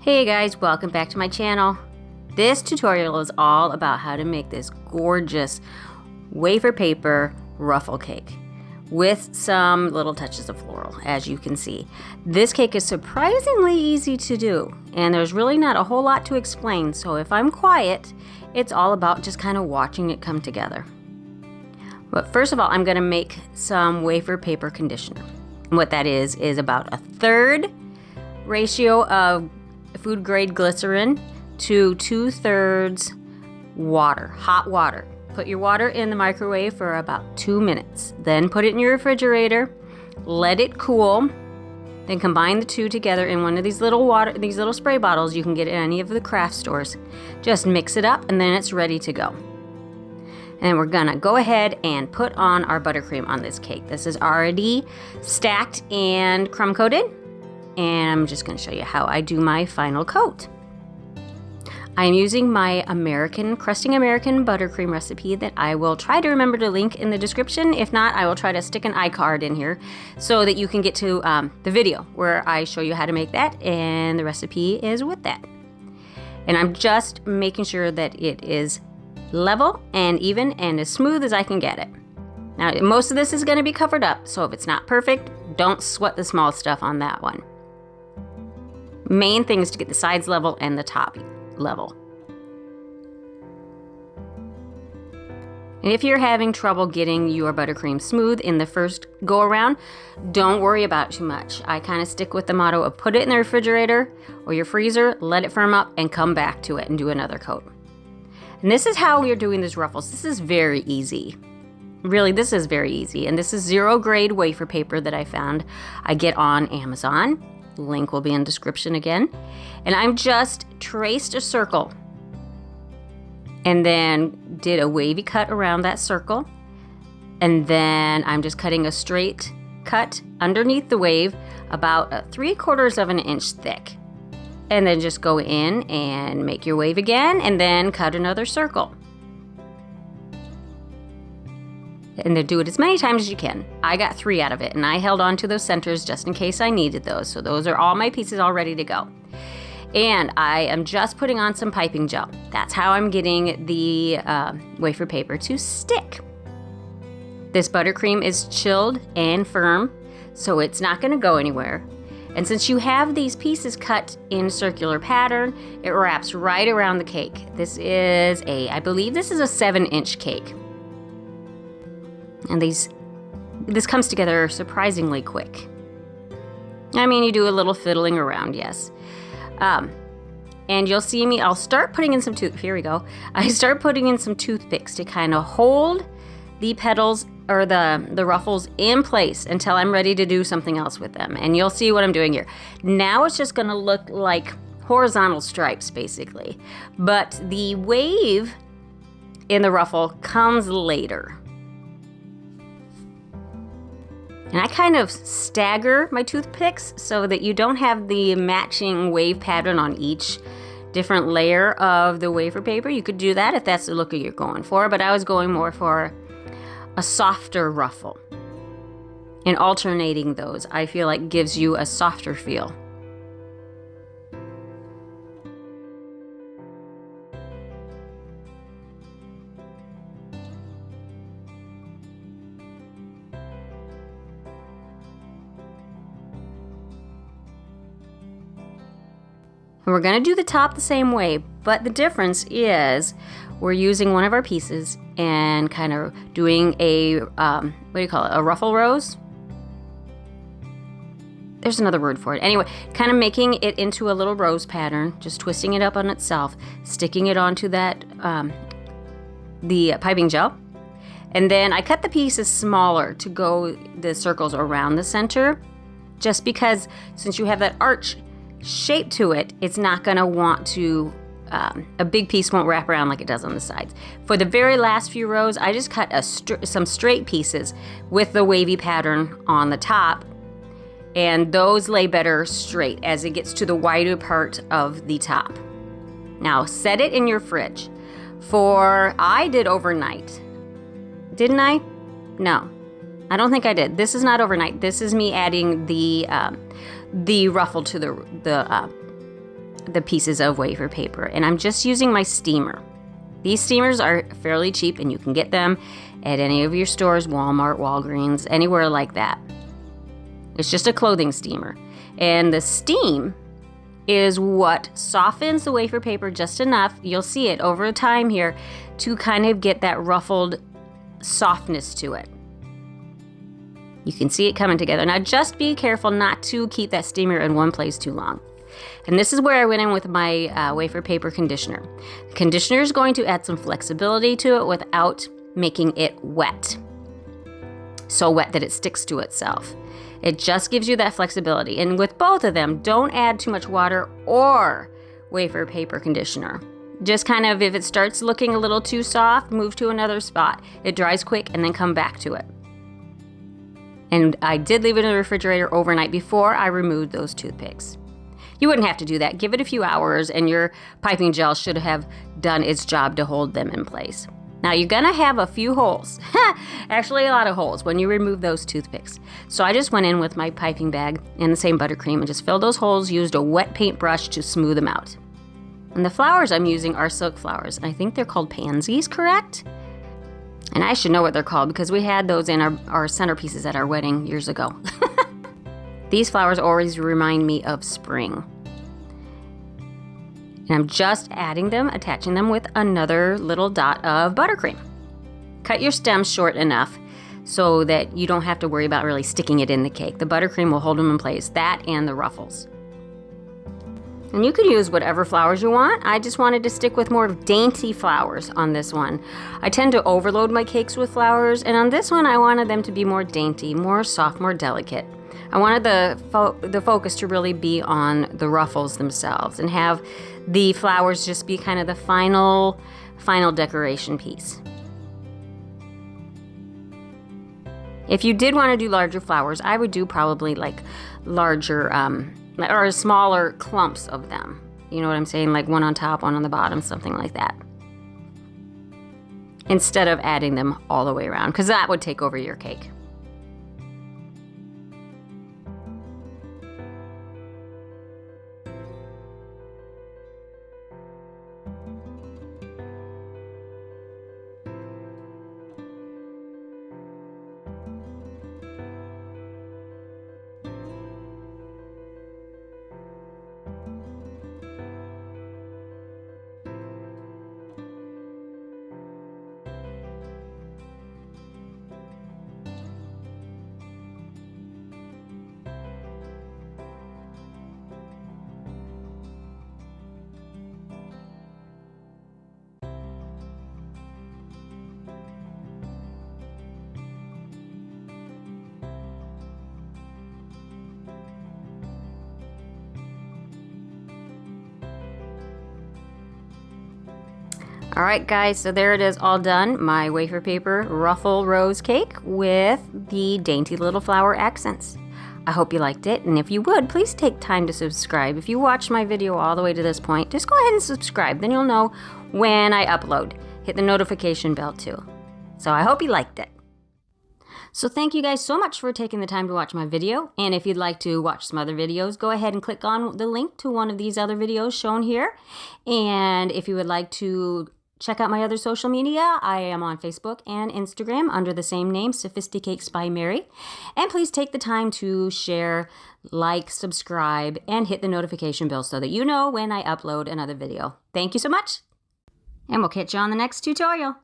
Hey guys, welcome back to my channel. This tutorial is all about how to make this gorgeous wafer paper ruffle cake with some little touches of floral, as you can see. This cake is surprisingly easy to do, and there's really not a whole lot to explain, so if I'm quiet, it's all about just kind of watching it come together. But first of all, I'm going to make some wafer paper conditioner. And what that is about 1/3 ratio of food grade glycerin to 2/3 water, hot water. Put your water in the microwave for about 2 minutes. Then put it in your refrigerator, let it cool. Then combine the two together in one of these little spray bottles you can get at any of the craft stores. Just mix it up and then it's ready to go. And we're gonna go ahead and put on our buttercream on this cake. This is already stacked and crumb coated. And I'm just going to show you how I do my final coat. I'm using my Crusting American buttercream recipe that I will try to remember to link in the description. If not, I will try to stick an iCard in here so that you can get to the video where I show you how to make that, and the recipe is with that. And I'm just making sure that it is level and even and as smooth as I can get it. Now, most of this is going to be covered up, so if it's not perfect, don't sweat the small stuff on that one. Main thing is to get the sides level and the top level. And if you're having trouble getting your buttercream smooth in the first go around, don't worry about it too much. I kind of stick with the motto of put it in the refrigerator or your freezer, let it firm up, and come back to it and do another coat. And this is how we're doing these ruffles. This is very easy. Really, this is very easy. And this is 0 grade wafer paper that I found. I get on Amazon. Link will be in description again. And I'm just traced a circle and then did a wavy cut around that circle. And then I'm just cutting a straight cut underneath the wave about 3/4 of an inch thick. And then just go in and make your wave again and then cut another circle. And then do it as many times as you can. I got 3 out of it, and I held on to those centers just in case I needed those. So those are all my pieces all ready to go. And I am just putting on some piping gel. That's how I'm getting the wafer paper to stick. This buttercream is chilled and firm, so it's not going to go anywhere. And since you have these pieces cut in circular pattern, it wraps right around the cake. This is I believe this is a 7-inch cake. And this comes together surprisingly quick. I mean, you do a little fiddling around, yes. And you'll see me, I'll start putting in some here we go. I start putting in some toothpicks to kind of hold the petals or the ruffles in place until I'm ready to do something else with them. And you'll see what I'm doing here. Now it's just gonna look like horizontal stripes, basically. But the wave in the ruffle comes later. And I kind of stagger my toothpicks so that you don't have the matching wave pattern on each different layer of the wafer paper. You could do that if that's the look you're going for, but I was going more for a softer ruffle. And alternating those, I feel like gives you a softer feel. And we're going to do the top the same way, but the difference is we're using one of our pieces and kind of doing a, what do you call it, a ruffle rose? There's another word for it. Anyway, kind of making it into a little rose pattern, just twisting it up on itself, sticking it onto that, the piping gel. And then I cut the pieces smaller to go the circles around the center, just because since you have that arch shape to it, it's not going to want to, a big piece won't wrap around like it does on the sides. For the very last few rows, I just cut some straight pieces with the wavy pattern on the top, and those lay better straight as it gets to the wider part of the top. Now set it in your fridge I did overnight. Didn't I? No, I don't think I did. This is not overnight. This is me adding the ruffle to the pieces of wafer paper, and I'm just using my steamer. These steamers are fairly cheap, and you can get them at any of your stores, Walmart, Walgreens, anywhere like that. It's just a clothing steamer. And the steam is what softens the wafer paper just enough, you'll see it over time here, to kind of get that ruffled softness to it. You can see it coming together. Now just be careful not to keep that steamer in one place too long. And this is where I went in with my wafer paper conditioner. The conditioner is going to add some flexibility to it without making it wet. So wet that it sticks to itself. It just gives you that flexibility. And with both of them, don't add too much water or wafer paper conditioner. Just kind of, if it starts looking a little too soft, move to another spot. It dries quick and then come back to it. And I did leave it in the refrigerator overnight before I removed those toothpicks. You wouldn't have to do that. Give it a few hours and your piping gel should have done its job to hold them in place. Now you're gonna have a few holes, actually a lot of holes when you remove those toothpicks. So I just went in with my piping bag and the same buttercream and just filled those holes, used a wet paintbrush to smooth them out. And the flowers I'm using are silk flowers. I think they're called pansies, correct? And I should know what they're called because we had those in our centerpieces at our wedding years ago. These flowers always remind me of spring. And I'm just adding them, attaching them with another little dot of buttercream. Cut your stems short enough so that you don't have to worry about really sticking it in the cake. The buttercream will hold them in place, that and the ruffles. And you could use whatever flowers you want. I just wanted to stick with more dainty flowers on this one. I tend to overload my cakes with flowers, and on this one I wanted them to be more dainty, more soft, more delicate. I wanted the focus to really be on the ruffles themselves and have the flowers just be kind of the final decoration piece. If you did want to do larger flowers, I would do probably like larger or smaller clumps of them. You know what I'm saying? Like one on top, one on the bottom, something like that. Instead of adding them all the way around, because that would take over your cake. All right, guys, so there it is all done. My wafer paper ruffle rose cake with the dainty little flower accents. I hope you liked it, and if you would, please take time to subscribe. If you watched my video all the way to this point, just go ahead and subscribe. Then you'll know when I upload. Hit the notification bell too. So I hope you liked it. So thank you guys so much for taking the time to watch my video. And if you'd like to watch some other videos, go ahead and click on the link to one of these other videos shown here. And if you would like to check out my other social media, I am on Facebook and Instagram under the same name, Sophisticakes by Mary. And please take the time to share, like, subscribe, and hit the notification bell so that you know when I upload another video. Thank you so much, and we'll catch you on the next tutorial.